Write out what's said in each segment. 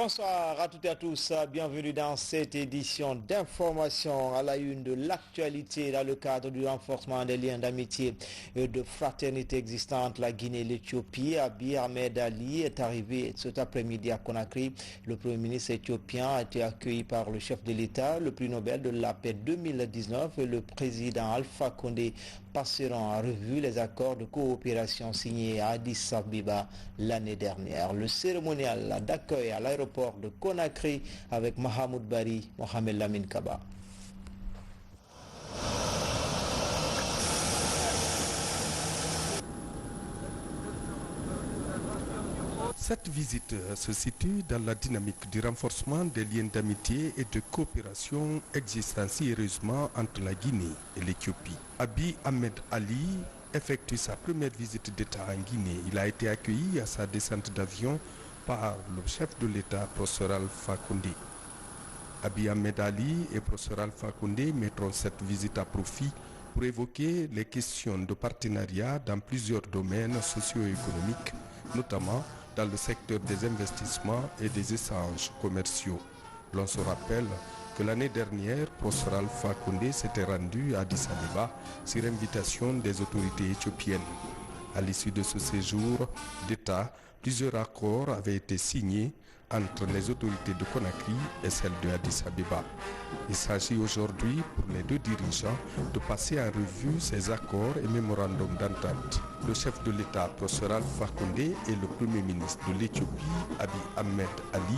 Bonsoir à toutes et à tous, bienvenue dans cette édition d'information à la une de l'actualité dans le cadre du renforcement des liens d'amitié et de fraternité existants entre la Guinée et l'Éthiopie. Abiy Ahmed Ali est arrivé cet après-midi à Conakry. Le Premier ministre éthiopien a été accueilli par le chef de l'État, le prix Nobel de la paix 2019 et le président Alpha Condé passeront en revue les accords de coopération signés à Addis Abeba l'année dernière. Le cérémonial d'accueil à l'aéroport de Conakry avec Mahamoud Bari, Mohamed Lamine Kaba. Cette visite se situe dans la dynamique du renforcement des liens d'amitié et de coopération existant sérieusement entre la Guinée et l'Éthiopie. Abiy Ahmed Ali effectue sa première visite d'État en Guinée. Il a été accueilli à sa descente d'avion par le chef de l'État, professeur Alpha Condé. Abiy Ahmed Ali et professeur Alpha Condé mettront cette visite à profit pour évoquer les questions de partenariat dans plusieurs domaines socio-économiques, notamment dans le secteur des investissements et des échanges commerciaux. L'on se rappelle que l'année dernière, professeur Alpha Condé s'était rendu à Addis Abeba sur invitation des autorités éthiopiennes. À l'issue de ce séjour d'État, plusieurs accords avaient été signés entre les autorités de Conakry et celles de Addis Abeba. Il s'agit aujourd'hui pour les deux dirigeants de passer en revue ces accords et mémorandums d'entente. Le chef de l'État, professeur Alpha Condé, et le Premier ministre de l'Éthiopie, Abiy Ahmed Ali,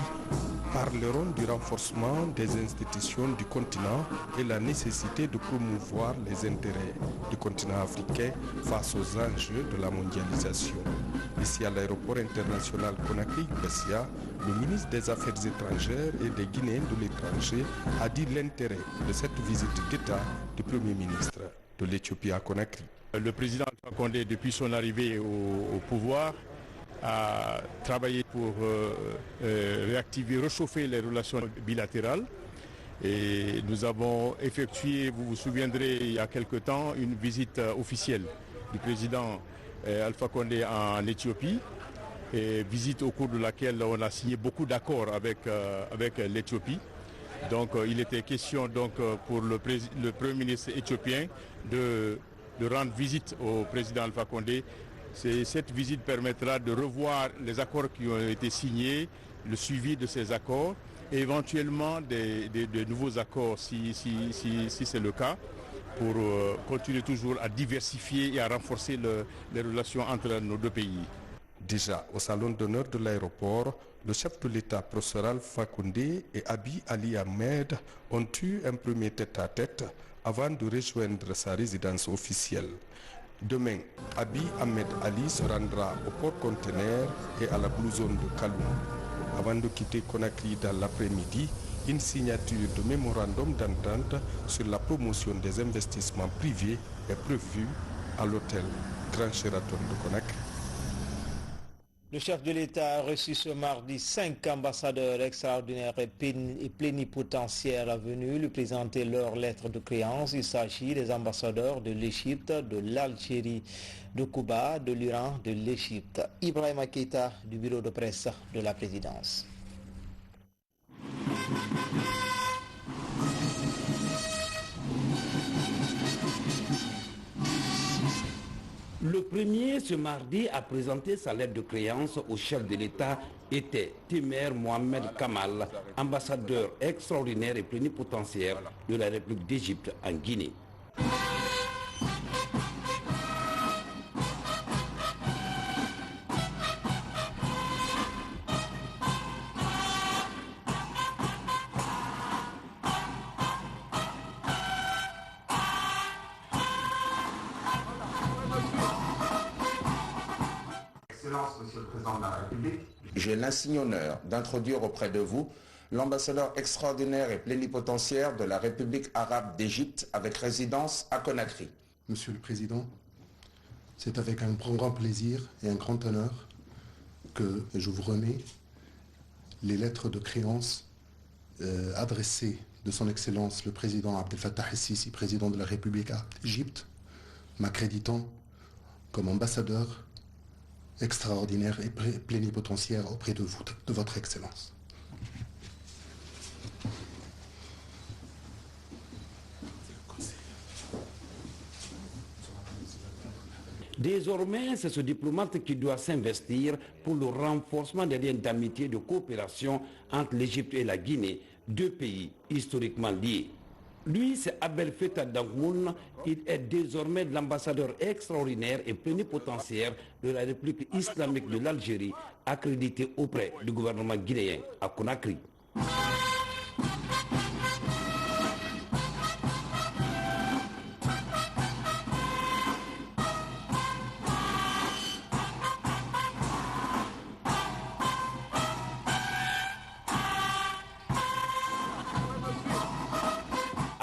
parleront du renforcement des institutions du continent et la nécessité de promouvoir les intérêts du continent africain face aux enjeux de la mondialisation. Ici à l'aéroport international Conakry-Bessia, le ministre des Affaires étrangères et des Guinéens de l'étranger a dit l'intérêt de cette visite d'État du Premier ministre de l'Éthiopie à Conakry. Le président Alpha Condé, depuis son arrivée au pouvoir, a travaillé pour réactiver, réchauffer les relations bilatérales. Et nous avons effectué, vous vous souviendrez, il y a quelque temps, une visite officielle du président Alpha Condé en Éthiopie. Et visite au cours de laquelle on a signé beaucoup d'accords avec l'Éthiopie. Donc il était question pour le Premier ministre éthiopien de rendre visite au président Alpha Condé. Cette visite permettra de revoir les accords qui ont été signés, le suivi de ces accords et éventuellement de nouveaux accords si c'est le cas, pour continuer toujours à diversifier et à renforcer les relations entre nos deux pays. Déjà au salon d'honneur de l'aéroport, le chef de l'État, professeur Alpha Condé et Abiy Ahmed ont eu un premier tête-à-tête avant de rejoindre sa résidence officielle. Demain, Abiy Ahmed Ali se rendra au port-conteneur et à la Blue Zone de Kaloum. Avant de quitter Conakry dans l'après-midi, une signature de mémorandum d'entente sur la promotion des investissements privés est prévue à l'hôtel Grand Sheraton de Conakry. Le chef de l'État a reçu ce mardi 5 ambassadeurs extraordinaires et plénipotentiaires venus lui présenter leurs lettres de créance. Il s'agit des ambassadeurs de l'Égypte, de l'Algérie, de Cuba, de l'Iran, de l'Égypte. Ibrahima Keïta du bureau de presse de la présidence. Le premier, ce mardi, a présenté sa lettre de créance au chef de l'État était Temer Mohamed Kamal, ambassadeur extraordinaire et plénipotentiaire de la République d'Égypte en Guinée. Monsieur le Président de la République, j'ai l'insigne honneur d'introduire auprès de vous l'ambassadeur extraordinaire et plénipotentiaire de la République arabe d'Égypte avec résidence à Conakry. Monsieur le Président, c'est avec un grand plaisir et un grand honneur que je vous remets les lettres de créance adressées de son Excellence le Président Abdel Fattah el-Sisi, Président de la République d'Égypte, m'accréditant comme ambassadeur extraordinaire et plénipotentiaire auprès de vous, de votre Excellence. Désormais, c'est ce diplomate qui doit s'investir pour le renforcement des liens d'amitié et de coopération entre l'Égypte et la Guinée, deux pays historiquement liés. Lui, c'est Abdel Fattah Dangoune. Il est désormais l'ambassadeur extraordinaire et plénipotentiaire de la République islamique de l'Algérie, accrédité auprès du gouvernement guinéen à Conakry.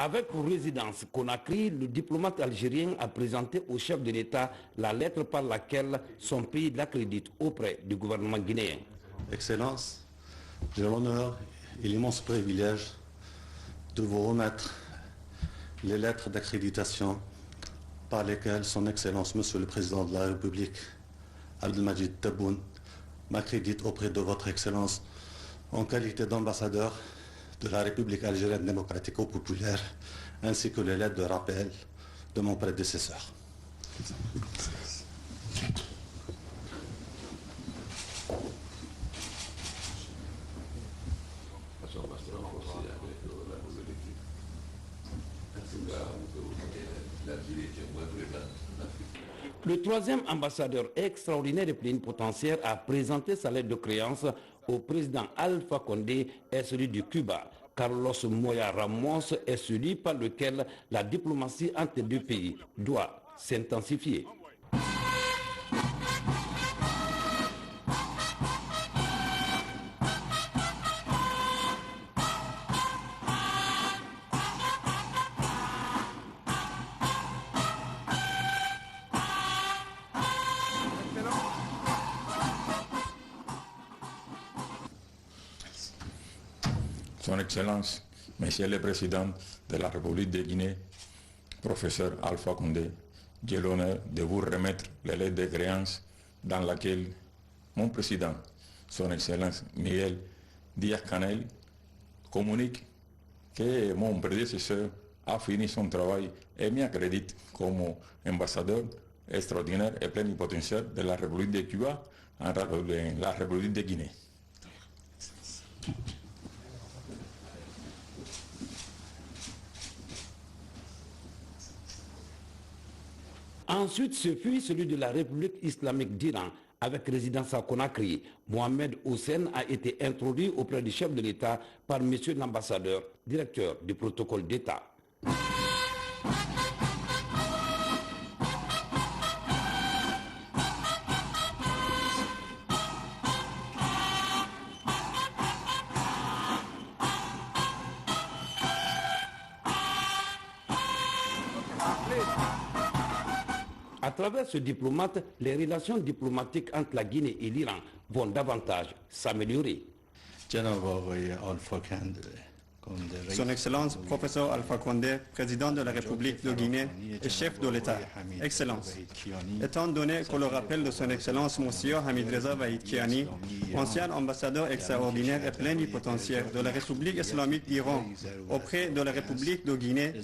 Avec pour résidence Conakry, le diplomate algérien a présenté au chef de l'État la lettre par laquelle son pays l'accrédite auprès du gouvernement guinéen. Excellence, j'ai l'honneur et l'immense privilège de vous remettre les lettres d'accréditation par lesquelles son Excellence, Monsieur le Président de la République, Abdelmajid Tebboune, m'accrédite auprès de votre Excellence en qualité d'ambassadeur de la République algérienne démocratico-populaire, ainsi que les lettres de rappel de mon prédécesseur. Le troisième ambassadeur extraordinaire et plénipotentiaire a présenté sa lettre de créance au président Alpha Condé et celui du Cuba. Carlos Moya Ramos est celui par lequel la diplomatie entre les deux pays doit s'intensifier. Son Excellence, Monsieur le Président de la République de Guinée, professeur Alpha Condé, j'ai l'honneur de vous remettre les lettres de créance dans laquelle mon président, Son Excellence Miguel Díaz-Canel, communique que mon prédécesseur a fini son travail et m'accrédite comme ambassadeur extraordinaire et plénipotentiaire de la République de Cuba en la République de Guinée. Ensuite, ce fut celui de la République islamique d'Iran, avec résidence à Conakry. Mohamed Hussein a été introduit auprès du chef de l'État par monsieur l'ambassadeur, directeur du protocole d'État. À travers ce diplomate, les relations diplomatiques entre la Guinée et l'Iran vont davantage s'améliorer. Son Excellence, professeur Alpha Condé, président de la République de Guinée et chef de l'État. Excellence. Étant donné que le rappel de son Excellence, Monsieur Hamid Reza Vahid Kiani, ancien ambassadeur extraordinaire et plénipotentiaire de la République islamique d'Iran auprès de la République de Guinée,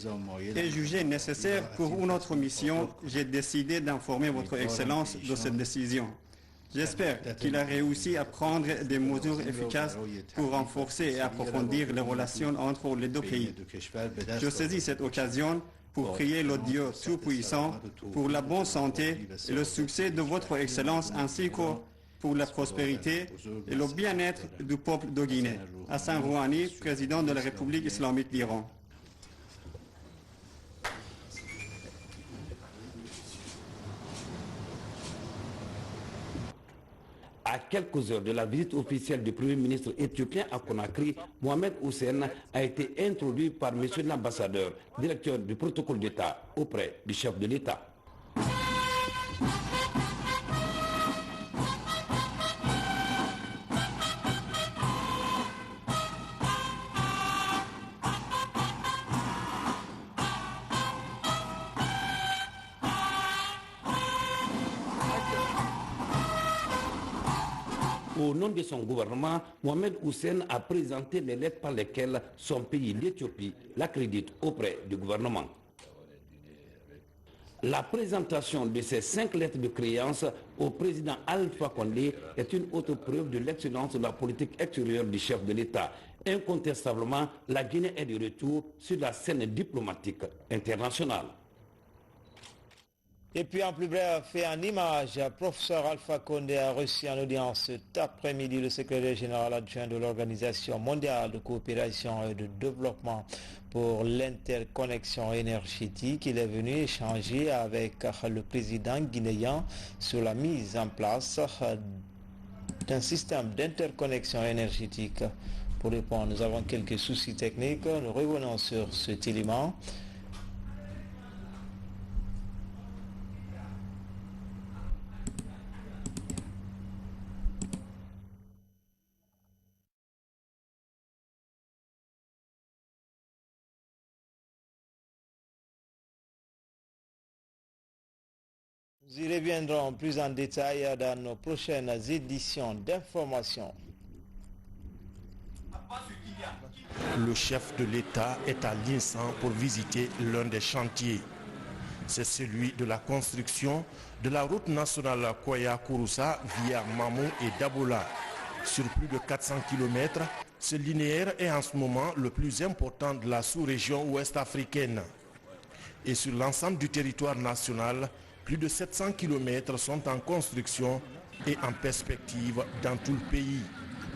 est jugé nécessaire pour une autre mission, j'ai décidé d'informer votre Excellence de cette décision. J'espère qu'il a réussi à prendre des mesures efficaces pour renforcer et approfondir les relations entre les deux pays. Je saisis cette occasion pour prier le Dieu Tout-Puissant pour la bonne santé et le succès de votre Excellence ainsi que pour la prospérité et le bien-être du peuple de Guinée. Hassan Rouhani, président de la République islamique d'Iran. À quelques heures de la visite officielle du Premier ministre éthiopien à Conakry, Mohamed Hussein a été introduit par monsieur l'ambassadeur, directeur du protocole d'État auprès du chef de l'État. Au nom de son gouvernement, Mohamed Hussein a présenté les lettres par lesquelles son pays, l'Éthiopie, l'accrédite auprès du gouvernement. La présentation de ces 5 lettres de créance au président Alpha Condé est une autre preuve de l'excellence de la politique extérieure du chef de l'État. Incontestablement, la Guinée est de retour sur la scène diplomatique internationale. Et puis en plus bref et en image, professeur Alpha Condé a reçu en audience cet après-midi le secrétaire général adjoint de l'Organisation mondiale de coopération et de développement pour l'interconnexion énergétique. Il est venu échanger avec le président guinéen sur la mise en place d'un système d'interconnexion énergétique. Pour répondre, nous avons quelques soucis techniques. Nous revenons sur cet élément. Nous y reviendrons plus en détail dans nos prochaines éditions d'information. Le chef de l'État est à l'Insan pour visiter l'un des chantiers. C'est celui de la construction de la route nationale Koya-Kouroussa via Mamou et Dabola. Sur plus de 400 km, ce linéaire est en ce moment le plus important de la sous-région ouest africaine. Et sur l'ensemble du territoire national, plus de 700 km sont en construction et en perspective dans tout le pays.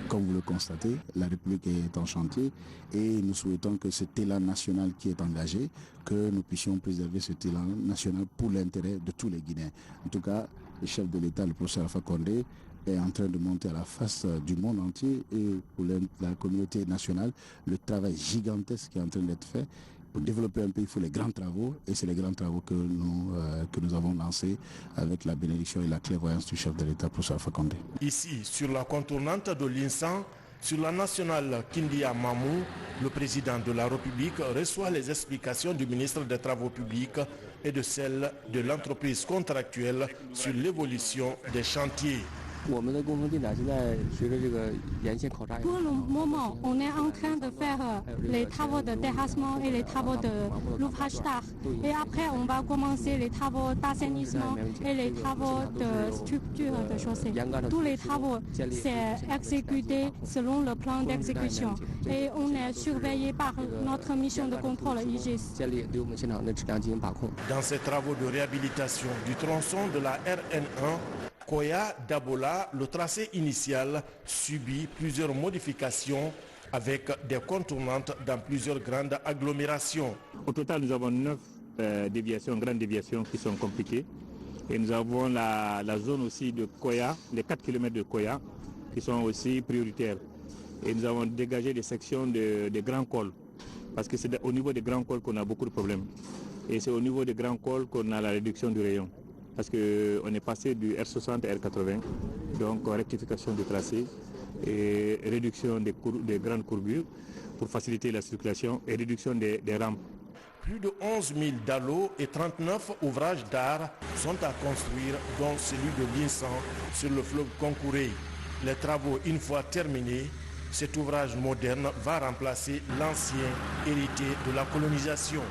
Comme vous le constatez, la République est en chantier et nous souhaitons que cet élan national qui est engagé, que nous puissions préserver cet élan national pour l'intérêt de tous les Guinéens. En tout cas, le chef de l'État, le professeur Alpha Condé, est en train de monter à la face du monde entier et pour la communauté nationale, le travail gigantesque qui est en train d'être fait. Pour développer un pays, il faut les grands travaux et c'est les grands travaux que nous avons lancés avec la bénédiction et la clairvoyance du chef de l'État, professeur Alpha Condé. Ici, sur la contournante de l'Insan, sur la nationale Kindia Mamou, le président de la République reçoit les explications du ministre des Travaux publics et de celles de l'entreprise contractuelle sur l'évolution des chantiers. Pour le moment, on est en train de faire les travaux de terrassement et les travaux de l'ouvrage d'art. Et après, on va commencer les travaux d'assainissement et les travaux de structure de chaussée. Tous les travaux, c'est exécuté selon le plan d'exécution. Et on est surveillé par notre mission de contrôle IGIS. Dans ces travaux de réhabilitation du tronçon de la RN1, Koya-Dabola, le tracé initial subit plusieurs modifications avec des contournantes dans plusieurs grandes agglomérations. Au total, nous avons 9 grandes déviations qui sont compliquées. Et nous avons la zone aussi de Koya, les 4 km de Koya, qui sont aussi prioritaires. Et nous avons dégagé des sections de grands cols, parce que c'est au niveau des grands cols qu'on a beaucoup de problèmes. Et c'est au niveau des grands cols qu'on a la réduction du rayon. Parce qu'on est passé du R60 à R80, donc rectification du tracé et réduction des grandes courbures pour faciliter la circulation et réduction des rampes. Plus de 11 000 dallos et 39 ouvrages d'art sont à construire, dont celui de l'Insan sur le fleuve Concouré. Les travaux une fois terminés, cet ouvrage moderne va remplacer l'ancien hérité de la colonisation.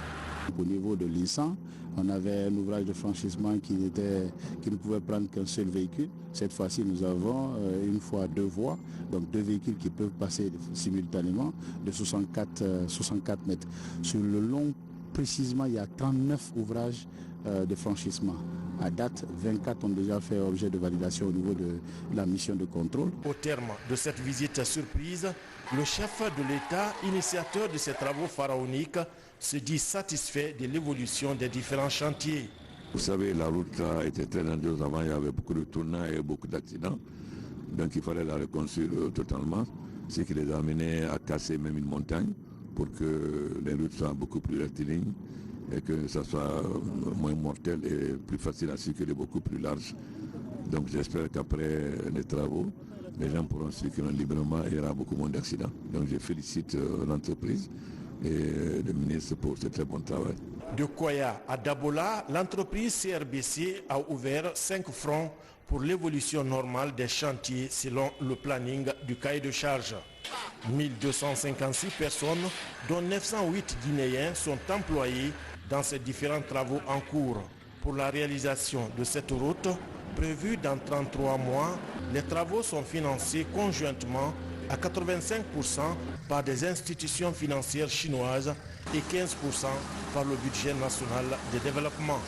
Au niveau de l'Insan, on avait un ouvrage de franchissement qui ne pouvait prendre qu'un seul véhicule. Cette fois-ci, nous avons une fois 2 voies, donc 2 véhicules qui peuvent passer simultanément de 64 mètres. Sur le long, précisément, il y a 39 ouvrages de franchissement. À date, 24 ont déjà fait objet de validation au niveau de la mission de contrôle. Au terme de cette visite surprise, le chef de l'État, initiateur de ces travaux pharaoniques, se dit satisfait de l'évolution des différents chantiers. Vous savez, la route était très dangereuse avant, il y avait beaucoup de tournants et beaucoup d'accidents. Donc il fallait la reconstruire totalement, ce qui les a amenés à casser même une montagne pour que les routes soient beaucoup plus rectilignes et que ça soit moins mortel et plus facile à circuler, beaucoup plus large. Donc j'espère qu'après les travaux, les gens pourront circuler librement et il y aura beaucoup moins d'accidents. Donc je félicite l'entreprise et le ministre pour ce très bon travail. De Koya à Dabola, l'entreprise CRBC a ouvert 5 fronts pour l'évolution normale des chantiers selon le planning du cahier de charge. 1256 personnes, dont 908 Guinéens, sont employés dans ces différents travaux en cours. Pour la réalisation de cette route, prévue dans 33 mois, les travaux sont financés conjointement à 85% par des institutions financières chinoises et 15% par le budget national de développement.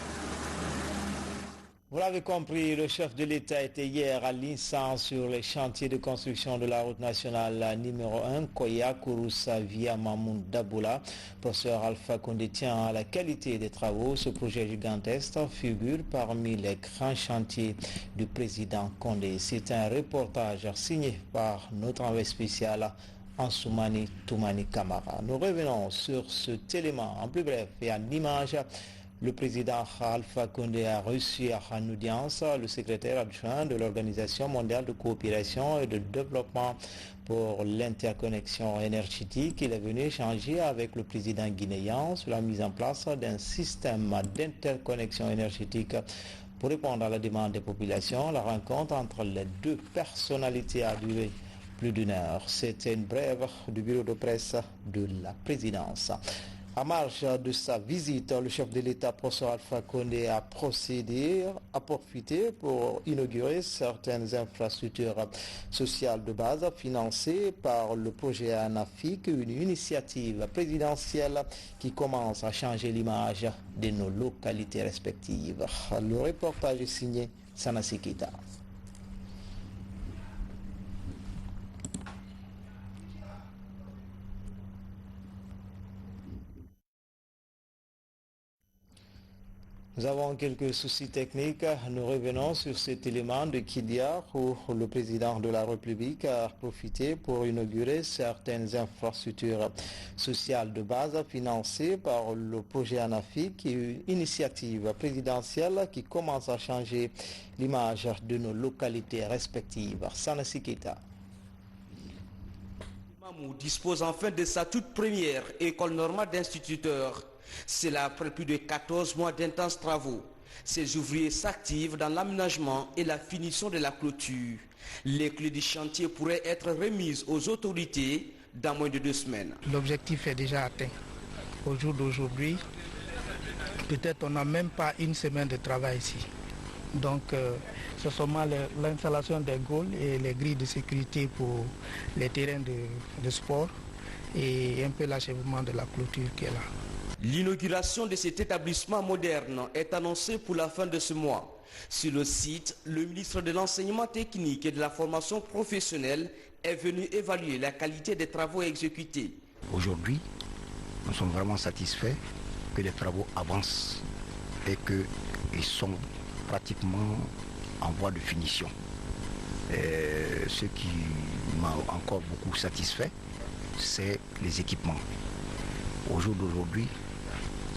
Vous l'avez compris, le chef de l'État était hier à l'INSAN sur les chantiers de construction de la route nationale numéro 1, Koya-Kouroussa via Mamoun Daboula. Professeur Alpha Condé tient à la qualité des travaux. Ce projet gigantesque figure parmi les grands chantiers du président Condé. C'est un reportage signé par notre envoyé spécial Ansoumani Toumani Kamara. Nous revenons sur cet élément en plus bref et en image. Le président Alpha Condé a reçu en audience le secrétaire adjoint de l'Organisation mondiale de coopération et de développement pour l'interconnexion énergétique. Il est venu échanger avec le président guinéen sur la mise en place d'un système d'interconnexion énergétique pour répondre à la demande des populations. La rencontre entre les deux personnalités a duré plus d'une heure. C'était une brève du bureau de presse de la présidence. À marge de sa visite, le chef de l'État, professeur Alpha Condé, a profité pour inaugurer certaines infrastructures sociales de base financées par le projet ANAFIC, une initiative présidentielle qui commence à changer l'image de nos localités respectives. Le reportage est signé Sanasi Keita. Nous avons quelques soucis techniques. Nous revenons sur cet élément de Kidia où le président de la République a profité pour inaugurer certaines infrastructures sociales de base financées par le projet ANAFIC, une initiative présidentielle qui commence à changer l'image de nos localités respectives. Sanasi Keita. Mamou dispose enfin de sa toute première école normale d'instituteurs. C'est là après plus de 14 mois d'intenses travaux. Ces ouvriers s'activent dans l'aménagement et la finition de la clôture. Les clés du chantier pourraient être remises aux autorités dans moins de 2 semaines. L'objectif est déjà atteint. Au jour d'aujourd'hui, peut-être on n'a même pas une semaine de travail ici. Donc c'est seulement l'installation des gaules et les grilles de sécurité pour les terrains de sport et un peu l'achèvement de la clôture qui est là. L'inauguration de cet établissement moderne est annoncée pour la fin de ce mois. Sur le site, le ministre de l'Enseignement technique et de la formation professionnelle est venu évaluer la qualité des travaux exécutés. Aujourd'hui, nous sommes vraiment satisfaits que les travaux avancent et qu'ils sont pratiquement en voie de finition. Et ce qui m'a encore beaucoup satisfait, c'est les équipements. Au jour d'aujourd'hui,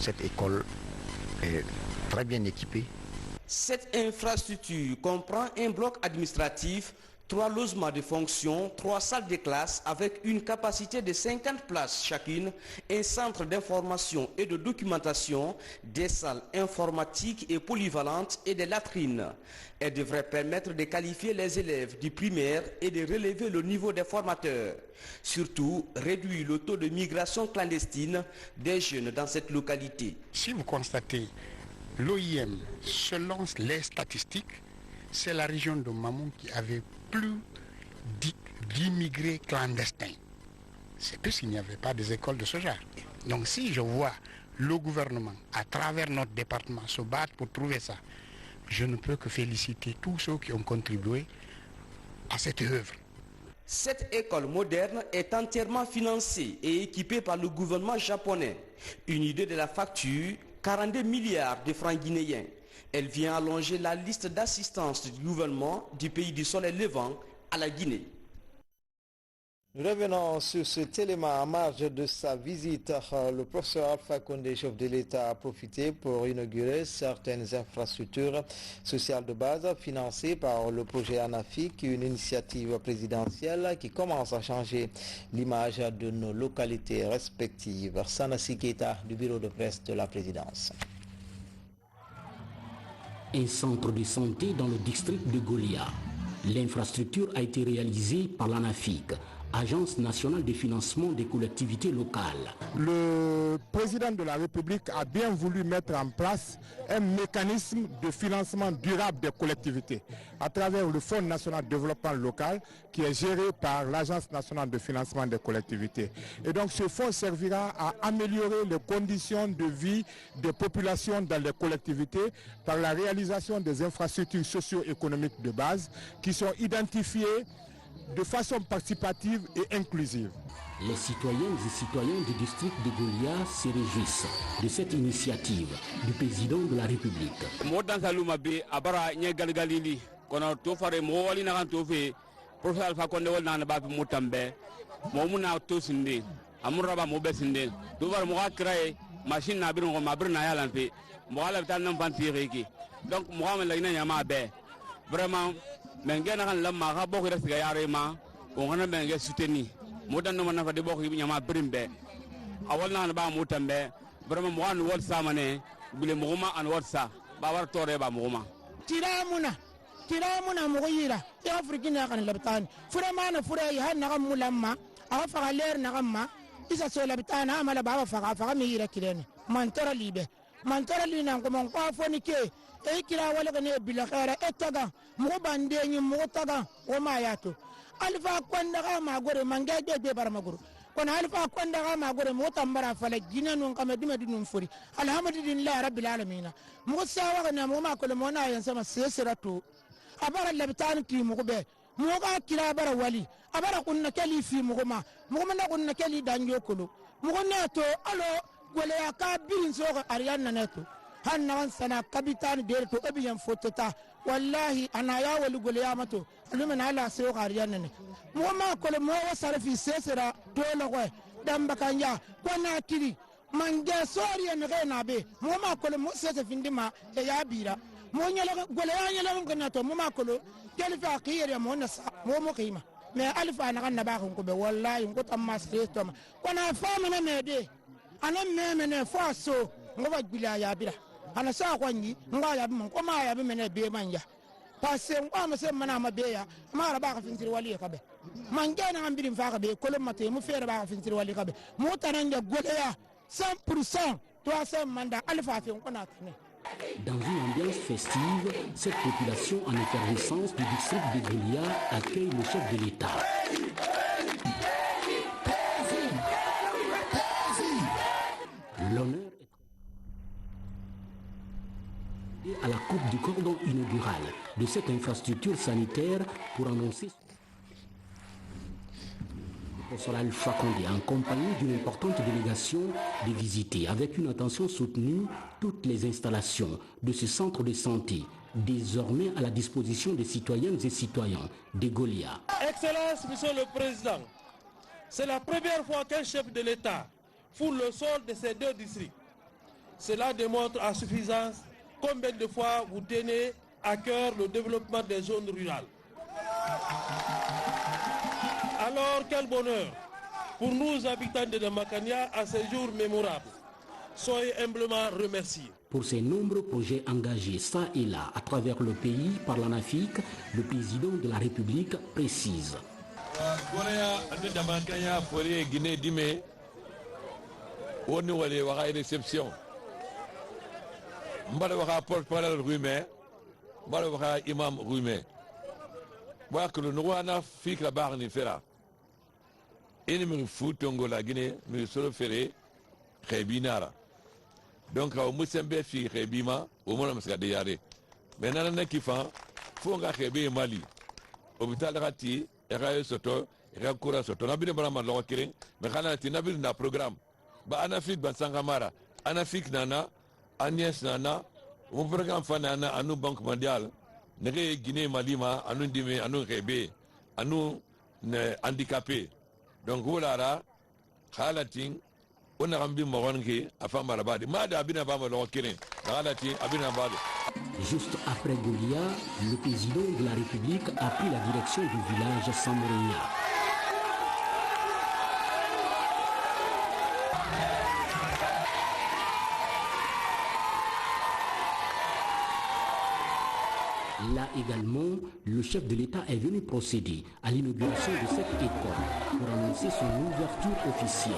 cette école est très bien équipée. Cette infrastructure comprend un bloc administratif, 3 logements de fonction, 3 salles de classe avec une capacité de 50 places chacune, un centre d'information et de documentation, des salles informatiques et polyvalentes et des latrines. Elle devrait permettre de qualifier les élèves du primaire et de relever le niveau des formateurs. Surtout, réduire le taux de migration clandestine des jeunes dans cette localité. Si vous constatez, l'OIM, selon les statistiques, c'est la région de Mamoun qui avait plus d'immigrés clandestins. C'est puisqu'il n'y avait pas des écoles de ce genre. Donc si je vois le gouvernement, à travers notre département, se battre pour trouver ça, je ne peux que féliciter tous ceux qui ont contribué à cette œuvre. Cette école moderne est entièrement financée et équipée par le gouvernement japonais. Une idée de la facture, 42 milliards de francs guinéens. Elle vient allonger la liste d'assistance du gouvernement du pays du soleil levant à la Guinée. Nous revenons sur cet élément en marge de sa visite. Le professeur Alpha Condé, chef de l'État, a profité pour inaugurer certaines infrastructures sociales de base financées par le projet ANAFIC, une initiative présidentielle qui commence à changer l'image de nos localités respectives. Sanasi Keita du bureau de presse de la présidence. Un centre de santé dans le district de Golia. L'infrastructure a été réalisée par l'ANAFIC Agence nationale de financement des collectivités locales. Le président de la République a bien voulu mettre en place un mécanisme de financement durable des collectivités à travers le Fonds national de développement local qui est géré par l'Agence nationale de financement des collectivités. Et donc ce fonds servira à améliorer les conditions de vie des populations dans les collectivités par la réalisation des infrastructures socio-économiques de base qui sont identifiées de façon participative et inclusive. Les citoyennes et citoyens du district de Golia se réjouissent de cette initiative du président de la République. Professeur Alpha Condé wol nana ba mutambe mo muna to sinde amura ba mo be sinde do war mo kraye machine na birin ko ma birna ya lampe mo ala tan nan fantire ki donc mo am la ina ma be vraiment men ngena kan lamma ka bokk rek ga yare ma ko ngana men nge soutenir mo dan no na fa de bokk yi nyama birin be awol nana ba mutambe vraiment mo an wol samane bile mo ma an wol sa ba war tore ba mo ma tiramuna mogo yira ya afrikina kan labtani fura mana fura yi han nagam mulamma aga faga ler nagamma isa so labtana amala baba faga mi yira kirene mantara libe mantara lina ko mon kwa foni ke e kira wala kan bila khaira etaga mogo bande ni mogo taga o ma yato alfa kwanda ga ma gore mangaje be bar maguru kono alfa kwanda ga ma gore mo tambara fala jinanu kama dima dinum furi alhamdulillah rabbil alamin mogo sawa na mo ma ko mo na yan sama sesirato abara labtan ki mugbe muga kira bara wali abara kunna kali fi muguma na kunna kali danjo kulu mugona to alo gole aka birin so ariyanna neto hanna sana kapitan der to abiyan fotota wallahi ana ya wali gole ya mato aluma na ala so ariyanna ne muguma ko mo wasara fi sesera to la ko damba kanja kona kiri mange sori en rena be muguma ko mo sese findima e ya bira mo nyala gole ya nyala ko na to mo makolo kelfa khir ya mo nasa mo qima me alfa na kan ba ko be wallahi ko tamma streto ma kona fama na mede ana meme ne faso ngo ba bila ya bira ana sa ko nyi nga ya bi ko ma ya bi mene be manja passe ngo ma se mana ma be ya ma ra ba ka fintir wali ka be manje na ambirin fa ka be ko le mate mu fere ba ka fintir wali ka be mo tananja gole ya 100% to asa manda alfa fi ko na tane. Dans une ambiance festive, cette population en effervescence du district de Golia accueille le chef de l'État. L'honneur est à la coupe du cordon inaugural de cette infrastructure sanitaire pour annoncer professeur Alpha Condé, en compagnie d'une importante délégation, de visiter avec une attention soutenue toutes les installations de ce centre de santé, désormais à la disposition des citoyennes et citoyens de Golia. Excellence, Monsieur le Président, c'est la première fois qu'un chef de l'État foule le sol de ces deux districts. Cela démontre à suffisance combien de fois vous tenez à cœur le développement des zones rurales. Alors, quel bonheur pour nous, habitants de Damakania, à ce jour mémorable. Soyez humblement remerciés. Pour ces nombreux projets engagés ça et là à travers le pays par l'ANAFIC, le président de la République précise. Réception. Porte-parole Rumé, imam Rumé. Voilà que le Nouana fique la barre ni fera. Et me fout Tongo la Guinée, me solo ferré, Rebinara. Donc, au Moussembe fi Rebima, au moins, on de yare. Mais nan qui fait, faut nga Rebé Mali. Hôpital Rati, Erae Soto, Erakura Soto. N'a bien vraiment l'on kirin, mais Hanati n'a bien un programme. Ba Anafik Bansangamara, Anafik Nana, Agnès Nana, mon programme Fanana, à nous Banque mondiale. Nere Guinée Malima, à nous dime, à nous Rebé, à nous handicapés. Donc voilà, Khalatin, on a rempli Moronki, à Famarabadi. Mada Abina Bamalo Kirin, Khalatin, Abina Badi. Juste après Golia, le président de la République a pris la direction du village Samoreya. Là également, le chef de l'État est venu procéder à l'inauguration de cette école pour annoncer son ouverture officielle.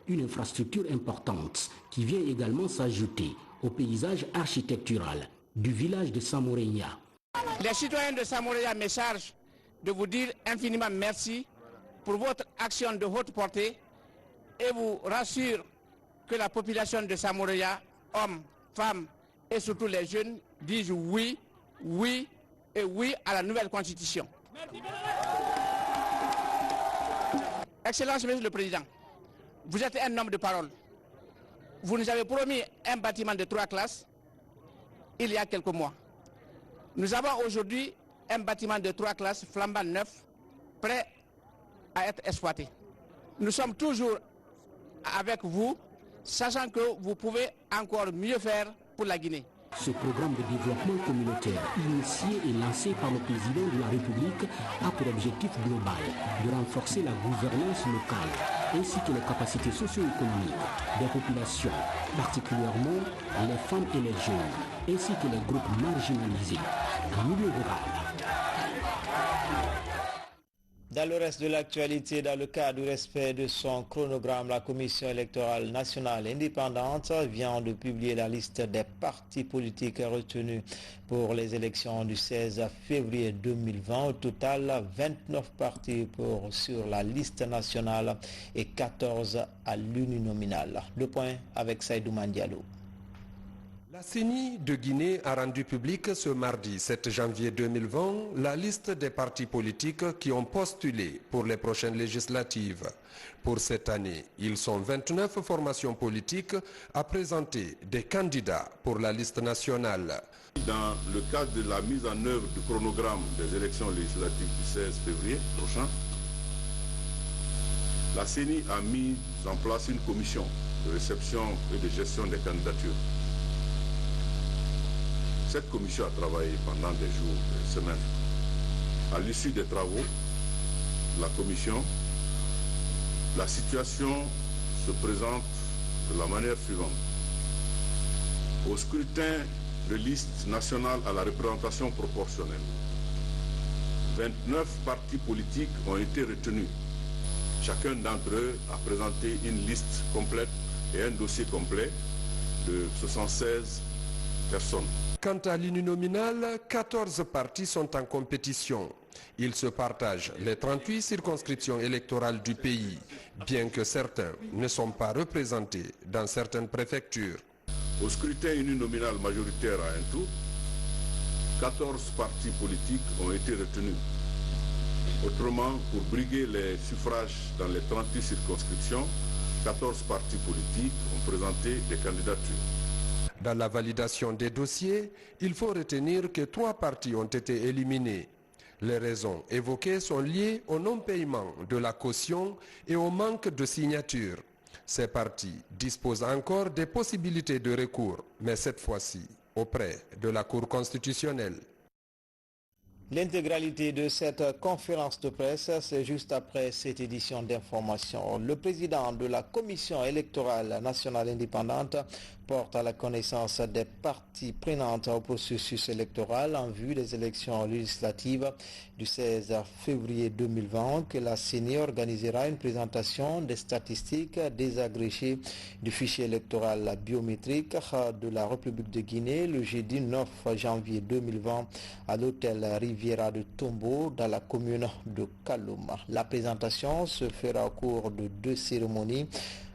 Une infrastructure importante qui vient également s'ajouter au paysage architectural du village de Samoreya. Les citoyens de Samoreya me chargent de vous dire infiniment merci pour votre action de haute portée et vous rassure que la population de Samoreya, hommes, femmes et surtout les jeunes, disent oui, oui et oui à la nouvelle constitution. Excellence, Monsieur le Président, vous êtes un homme de parole. Vous nous avez promis un bâtiment de 3 classes il y a quelques mois. Nous avons aujourd'hui un bâtiment de 3 classes flambant neuf, prêt à être exploité. Nous sommes toujours avec vous, sachant que vous pouvez encore mieux faire pour la Guinée. Ce programme de développement communautaire initié et lancé par le président de la République a pour objectif global de renforcer la gouvernance locale ainsi que les capacités socio-économiques des populations, particulièrement les femmes et les jeunes, ainsi que les groupes marginalisés en milieu rural. Dans le reste de l'actualité, dans le cadre du respect de son chronogramme, la Commission électorale nationale indépendante vient de publier la liste des partis politiques retenus pour les élections du 16 février 2020. Au total, 29 partis sur la liste nationale et 14 à l'uninominal. Le point avec Saïdou Mandialo. La CENI de Guinée a rendu public ce mardi 7 janvier 2020 la liste des partis politiques qui ont postulé pour les prochaines législatives. Pour cette année, ils sont 29 formations politiques à présenter des candidats pour la liste nationale. Dans le cadre de la mise en œuvre du chronogramme des élections législatives du 16 février prochain, la CENI a mis en place une commission de réception et de gestion des candidatures. Cette commission a travaillé pendant des jours, des semaines. À l'issue des travaux, la commission, la situation se présente de la manière suivante. Au scrutin de liste nationale à la représentation proportionnelle, 29 partis politiques ont été retenus. Chacun d'entre eux a présenté une liste complète et un dossier complet de 76 personnes. Quant à l'uninominal, 14 partis sont en compétition. Ils se partagent les 38 circonscriptions électorales du pays, bien que certains ne sont pas représentés dans certaines préfectures. Au scrutin uninominal majoritaire à un tour, 14 partis politiques ont été retenus. Autrement, pour briguer les suffrages dans les 38 circonscriptions, 14 partis politiques ont présenté des candidatures. Dans la validation des dossiers, il faut retenir que 3 partis ont été éliminés. Les raisons évoquées sont liées au non-paiement de la caution et au manque de signatures. Ces partis disposent encore des possibilités de recours, mais cette fois-ci auprès de la Cour constitutionnelle. L'intégralité de cette conférence de presse, c'est juste après cette édition d'information. Le président de la Commission électorale nationale indépendante porte à la connaissance des parties prenantes au processus électoral en vue des élections législatives du 16 février 2020 que la CENI organisera une présentation des statistiques désagrégées du fichier électoral biométrique de la République de Guinée le jeudi 9 janvier 2020 à l'hôtel Riviera de Tombo dans la commune de Kalouma. La présentation se fera au cours de 2 cérémonies.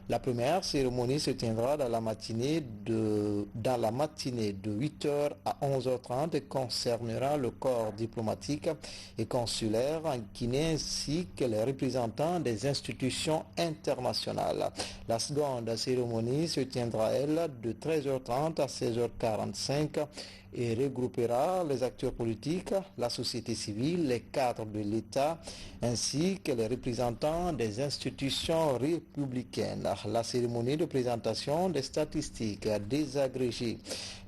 La première cérémonie se tiendra dans la matinée de 8h à 11h30 et concernera le corps diplomatique et consulaire en Guinée ainsi que les représentants des institutions internationales. La seconde cérémonie se tiendra, elle, de 13h30 à 16h45 et regroupera les acteurs politiques, la société civile, les cadres de l'État, ainsi que les représentants des institutions républicaines. La cérémonie de présentation des statistiques désagrégées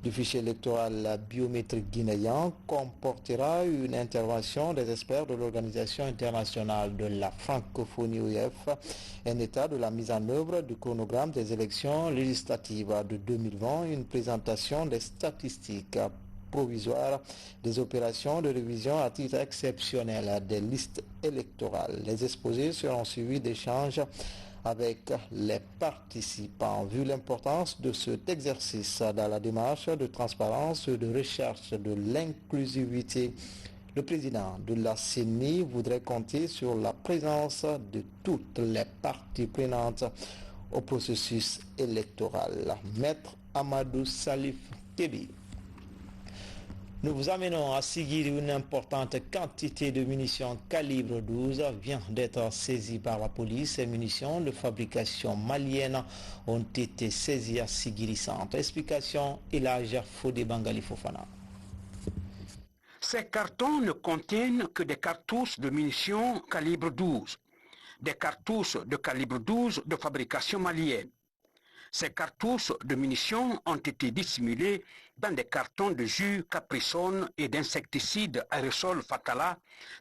du fichier électoral biométrique guinéen comportera une intervention des experts de l'Organisation internationale de la francophonie OIF, un état de la mise en œuvre du chronogramme des élections législatives de 2020, une présentation des statistiques provisoire des opérations de révision à titre exceptionnel des listes électorales. Les exposés seront suivis d'échanges avec les participants. Vu l'importance de cet exercice dans la démarche de transparence et de recherche de l'inclusivité, le président de la CENI voudrait compter sur la présence de toutes les parties prenantes au processus électoral. Maître Amadou Salif Kebi. Nous vous amenons à Sigiri où une importante quantité de munitions calibre 12 vient d'être saisie par la police. Ces munitions de fabrication malienne ont été saisies à Sigiri Centre. Explication Elijah Fodé Bangali Fofana. Ces cartons ne contiennent que des cartouches de munitions calibre 12, des cartouches de calibre 12 de fabrication malienne. Ces cartouches de munitions ont été dissimulées dans des cartons de jus Caprisone et d'insecticides aérosols Fatala,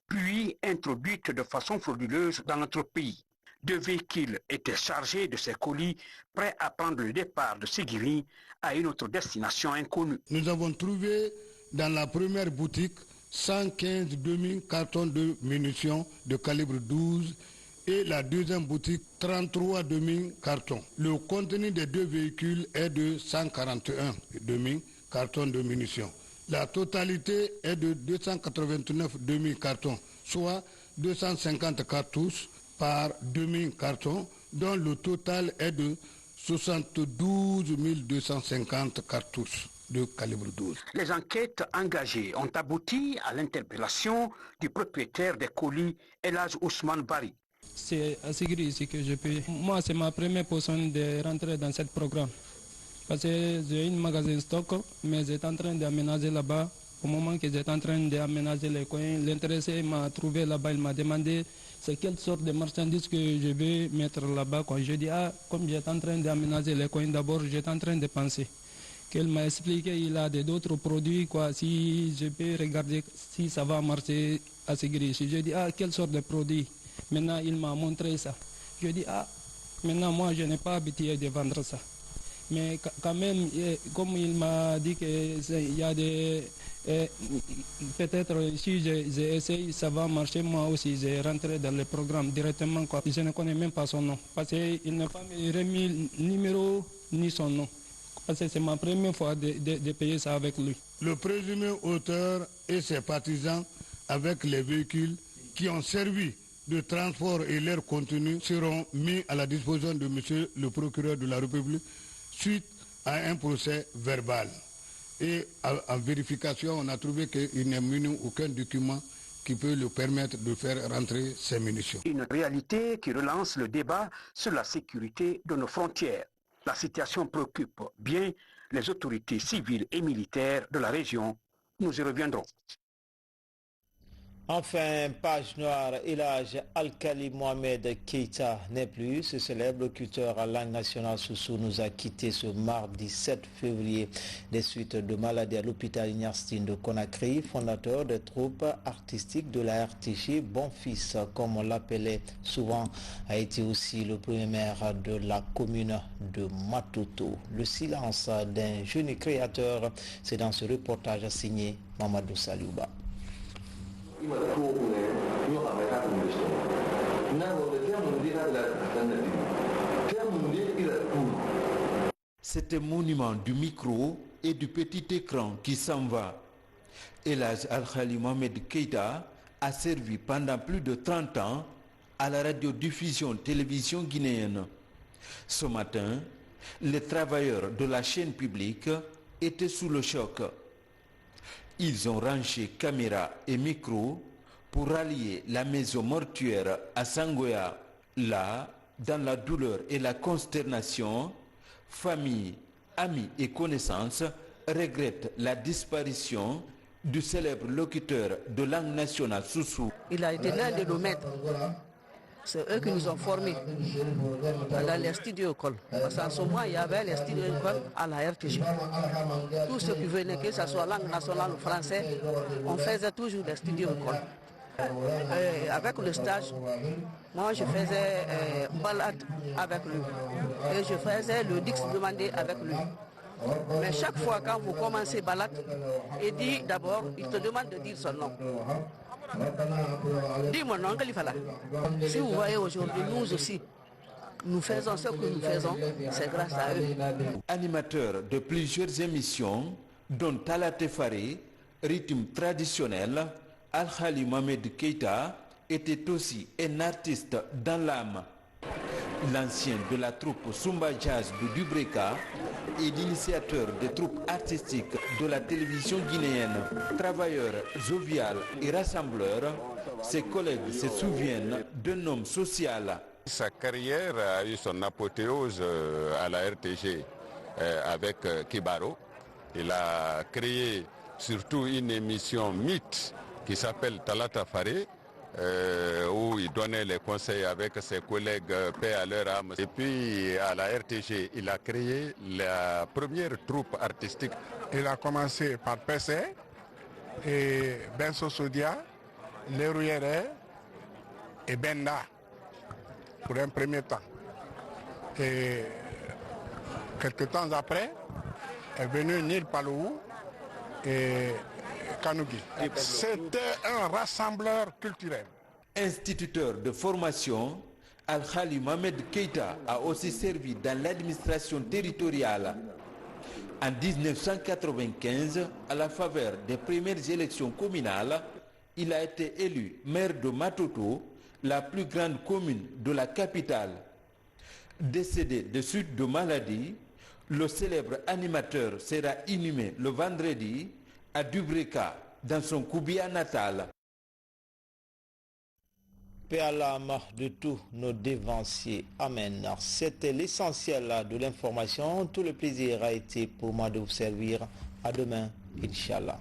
puis introduites de façon frauduleuse dans notre pays. 2 véhicules étaient chargés de ces colis, prêts à prendre le départ de Sigiri à une autre destination inconnue. Nous avons trouvé dans la première boutique 115 demi-cartons de munitions de calibre 12 et la deuxième boutique 33 demi-cartons. Le contenu des 2 véhicules est de 141 demi-cartons de munitions. La totalité est de 289 demi-cartons, soit 250 cartouches par demi-carton, dont le total est de 72 250 cartouches de calibre 12. Les enquêtes engagées ont abouti à l'interpellation du propriétaire des colis, Elhaj Ousmane Bari. C'est à Sigiri ici que je peux. Moi, c'est ma première personne de rentrer dans ce programme. Parce que j'ai un magasin stock, mais j'étais en train d'aménager là-bas. Au moment que j'étais en train d'aménager les coins, l'intéressé m'a trouvé là-bas, il m'a demandé c'est quelle sorte de marchandises que je vais mettre là-bas. Quand je dis, comme j'étais en train d'aménager les coins, d'abord j'étais en train de penser. Qu'elle m'a expliqué il a d'autres produits, quoi, si je peux regarder si ça va marcher à Sigiri. Je dis, quelle sorte de produit? Maintenant, il m'a montré ça. Je dis, maintenant, moi, je n'ai pas habitué de vendre ça. Mais quand même, comme il m'a dit qu'il y a des... peut-être si j'essaye, ça va marcher, moi aussi, j'ai rentré dans le programme directement, quoi. Je ne connais même pas son nom. Parce qu'il n'a pas remis le numéro ni son nom. Parce que c'est ma première fois de payer ça avec lui. Le présumé auteur et ses partisans, avec les véhicules qui ont servi de transport et leur contenu, seront mis à la disposition de monsieur le procureur de la République suite à un procès verbal. Et en vérification, on a trouvé qu'il n'y a aucun document qui peut le permettre de faire rentrer ces munitions. Une réalité qui relance le débat sur la sécurité de nos frontières. La situation préoccupe bien les autorités civiles et militaires de la région. Nous y reviendrons. Enfin, page noire, Elhaj Alkali Mohamed Keita n'est plus. Ce célèbre locuteur à langue nationale Soussou nous a quitté ce mardi 7 février des suites de maladie à l'hôpital Ignastine de Conakry, fondateur des troupes artistiques de la RTG. Bon fils, comme on l'appelait souvent, a été aussi le premier maire de la commune de Matoto. Le silence d'un jeune créateur, c'est dans ce reportage signé Mamadou Saliouba. C'est un monument du micro et du petit écran qui s'en va. Elhaj Alkali Mohamed Keita a servi pendant plus de 30 ans à la radiodiffusion télévision guinéenne. Ce matin, les travailleurs de la chaîne publique étaient sous le choc. Ils ont rangé caméra et micro pour rallier la maison mortuaire à Sangoya. Là, dans la douleur et la consternation, famille, amis et connaissances regrettent la disparition du célèbre locuteur de langue nationale Soussou. Il a été l'un de nos maîtres. C'est eux qui nous ont formés dans les studios écoles. Parce qu'en ce moment, il y avait les studios écoles à la RTG. Tous ceux qui venaient, que ce soit langue nationale ou français, on faisait toujours des studios écoles. Avec le stage, moi je faisais balade avec lui. Et je faisais le Dix demandé avec lui. Mais chaque fois quand vous commencez Balak, il dit d'abord, il te demande de dire son nom. Dis mon nom, Kalifala. Si vous voyez aujourd'hui, nous aussi, nous faisons ce que nous faisons, c'est grâce à eux. Animateur de plusieurs émissions, dont Talate Faré, rythme traditionnel, Al-Khali Mohamed Keita était aussi un artiste dans l'âme. L'ancien de la troupe Sumba Jazz de Dubreka et l'initiateur des troupes artistiques de la télévision guinéenne, travailleur jovial et rassembleur, ses collègues se souviennent d'un homme social. Sa carrière a eu son apothéose à la RTG avec Kibaro. Il a créé surtout une émission mythe qui s'appelle Talata Faré, où il donnait les conseils avec ses collègues, paix à leur âme. Et puis à la RTG, il a créé la première troupe artistique. Il a commencé par PC et Benso Sodia, Lerouyere et Benda pour un premier temps. Et quelques temps après, est venu Nil Palou et Kanougi. C'était un rassembleur culturel. Instituteur de formation, Al-Khali Mohamed Keita a aussi servi dans l'administration territoriale. En 1995, à la faveur des premières élections communales, il a été élu maire de Matoto, la plus grande commune de la capitale. Décédé de suite de maladie, le célèbre animateur sera inhumé le vendredi à Dubreka, dans son Koubia natal. Paix à l'âme de tous nos dévanciers. Amen. C'était l'essentiel de l'information. Tout le plaisir a été pour moi de vous servir. À demain, Inch'Allah.